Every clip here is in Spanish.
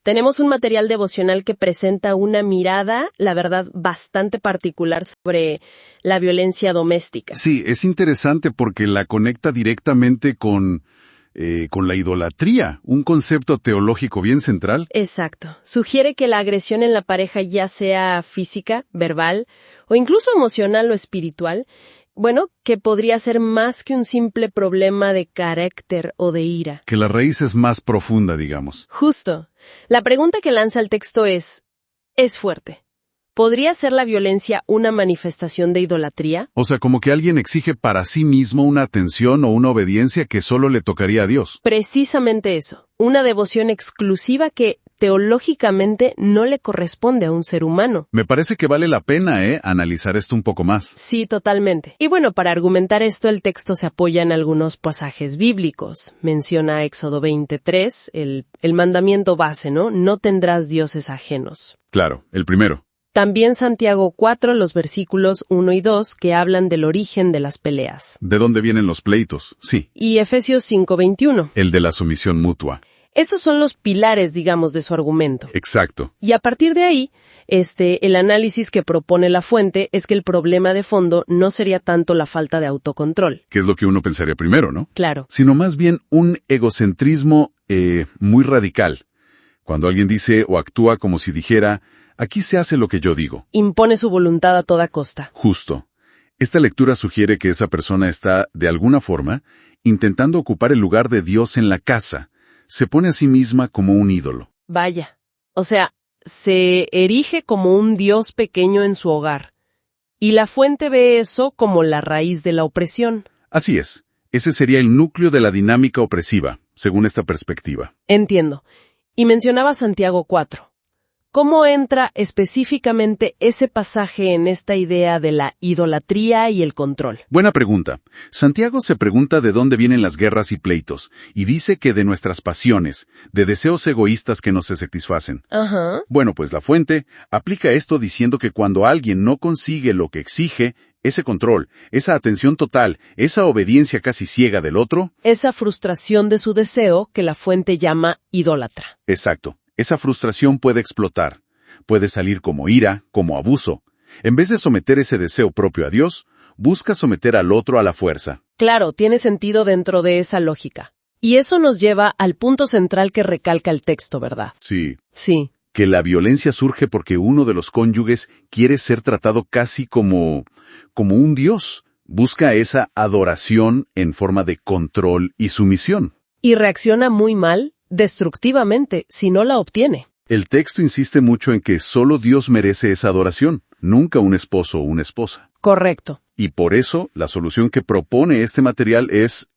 tenemos un material devocional que presenta una mirada, la verdad, bastante particular sobre la violencia doméstica. Sí, es interesante porque la conecta directamente con la idolatría, un concepto teológico bien central. Exacto. Sugiere que la agresión en la pareja, ya sea física, verbal o incluso emocional o espiritual, bueno, que podría ser más que un simple problema de carácter o de ira. Que la raíz es más profunda, digamos. Justo. La pregunta que lanza el texto es fuerte. ¿Podría ser la violencia una manifestación de idolatría? O sea, como que alguien exige para sí mismo una atención o una obediencia que solo le tocaría a Dios. Precisamente eso. Una devoción exclusiva que teológicamente no le corresponde a un ser humano. Me parece que vale la pena, analizar esto un poco más. Sí, totalmente. Y bueno, para argumentar esto, el texto se apoya en algunos pasajes bíblicos. Menciona Éxodo 23, el mandamiento base, ¿no? No tendrás dioses ajenos. Claro, el primero. También Santiago 4, los versículos 1 y 2, que hablan del origen de las peleas. ¿De dónde vienen los pleitos? Sí. Y Efesios 5:21. El de la sumisión mutua. Esos son los pilares, digamos, de su argumento. Exacto. Y a partir de ahí, el análisis que propone la fuente es que el problema de fondo no sería tanto la falta de autocontrol. Que es lo que uno pensaría primero, ¿no? Claro. Sino más bien un egocentrismo muy radical. Cuando alguien dice o actúa como si dijera, aquí se hace lo que yo digo. Impone su voluntad a toda costa. Justo. Esta lectura sugiere que esa persona está, de alguna forma, intentando ocupar el lugar de Dios en la casa. Se pone a sí misma como un ídolo. Vaya. O sea, se erige como un Dios pequeño en su hogar. Y la fuente ve eso como la raíz de la opresión. Así es. Ese sería el núcleo de la dinámica opresiva, según esta perspectiva. Entiendo. Y mencionaba Santiago 4. ¿Cómo entra específicamente ese pasaje en esta idea de la idolatría y el control? Buena pregunta. Santiago se pregunta de dónde vienen las guerras y pleitos, y dice que de nuestras pasiones, de deseos egoístas que no se satisfacen. Ajá. Bueno, pues la fuente aplica esto diciendo que cuando alguien no consigue lo que exige, ese control, esa atención total, esa obediencia casi ciega del otro. Esa frustración de su deseo que la fuente llama idólatra. Exacto. Esa frustración puede explotar, puede salir como ira, como abuso. En vez de someter ese deseo propio a Dios, busca someter al otro a la fuerza. Claro, tiene sentido dentro de esa lógica. Y eso nos lleva al punto central que recalca el texto, ¿verdad? Sí. Sí. Que la violencia surge porque uno de los cónyuges quiere ser tratado casi como un dios. Busca esa adoración en forma de control y sumisión. Y reacciona muy mal, destructivamente, si no la obtiene. El texto insiste mucho en que solo Dios merece esa adoración, nunca un esposo o una esposa. Correcto. Y por eso, la solución que propone este material es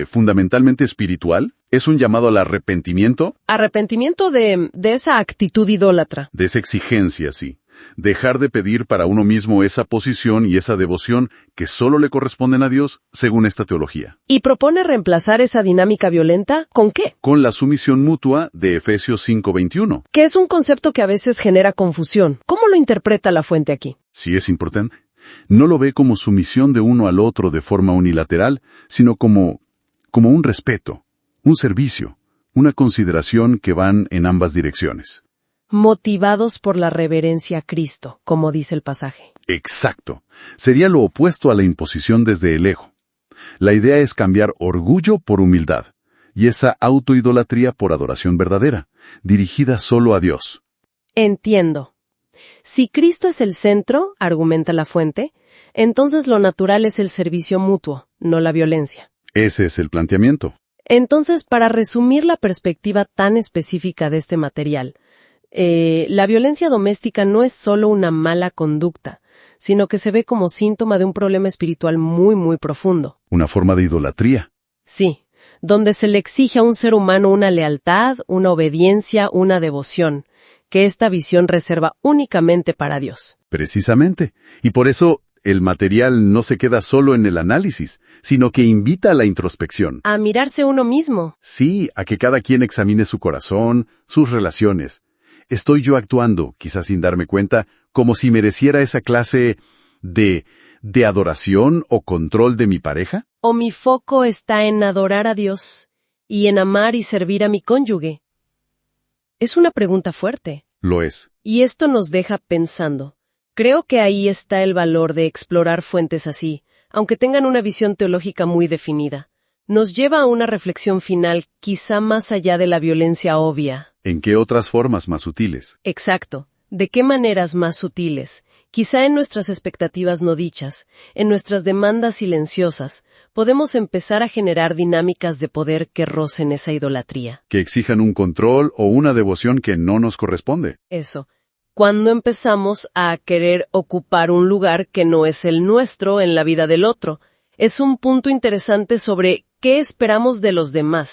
fundamentalmente espiritual. Es un llamado al arrepentimiento. Arrepentimiento de esa actitud idólatra. De esa exigencia, sí. Dejar de pedir para uno mismo esa posición y esa devoción que solo le corresponden a Dios, según esta teología. ¿Y propone reemplazar esa dinámica violenta con qué? Con la sumisión mutua de Efesios 5:21. Que es un concepto que a veces genera confusión. ¿Cómo lo interpreta la fuente aquí? Sí, es importante. No lo ve como sumisión de uno al otro de forma unilateral, sino como un respeto, un servicio, una consideración que van en ambas direcciones. Motivados por la reverencia a Cristo, como dice el pasaje. Exacto. Sería lo opuesto a la imposición desde el ego. La idea es cambiar orgullo por humildad, y esa autoidolatría por adoración verdadera, dirigida solo a Dios. Entiendo. Si Cristo es el centro, argumenta la fuente, entonces lo natural es el servicio mutuo, no la violencia. Ese es el planteamiento. Entonces, para resumir la perspectiva tan específica de este material, la violencia doméstica no es solo una mala conducta, sino que se ve como síntoma de un problema espiritual muy, muy profundo. Una forma de idolatría. Sí, donde se le exige a un ser humano una lealtad, una obediencia, una devoción, que esta visión reserva únicamente para Dios. Precisamente. Y por eso el material no se queda solo en el análisis, sino que invita a la introspección. A mirarse uno mismo. Sí, a que cada quien examine su corazón, sus relaciones. ¿Estoy yo actuando, quizás sin darme cuenta, como si mereciera esa clase de adoración o control de mi pareja? ¿O mi foco está en adorar a Dios y en amar y servir a mi cónyuge? Es una pregunta fuerte. Lo es. Y esto nos deja pensando. Creo que ahí está el valor de explorar fuentes así, aunque tengan una visión teológica muy definida. Nos lleva a una reflexión final, quizá más allá de la violencia obvia. ¿En qué otras formas más sutiles? Exacto. ¿De qué maneras más sutiles? Quizá en nuestras expectativas no dichas, en nuestras demandas silenciosas, podemos empezar a generar dinámicas de poder que rocen esa idolatría. Que exijan un control o una devoción que no nos corresponde. Eso. Cuando empezamos a querer ocupar un lugar que no es el nuestro en la vida del otro, es un punto interesante sobre qué esperamos de los demás.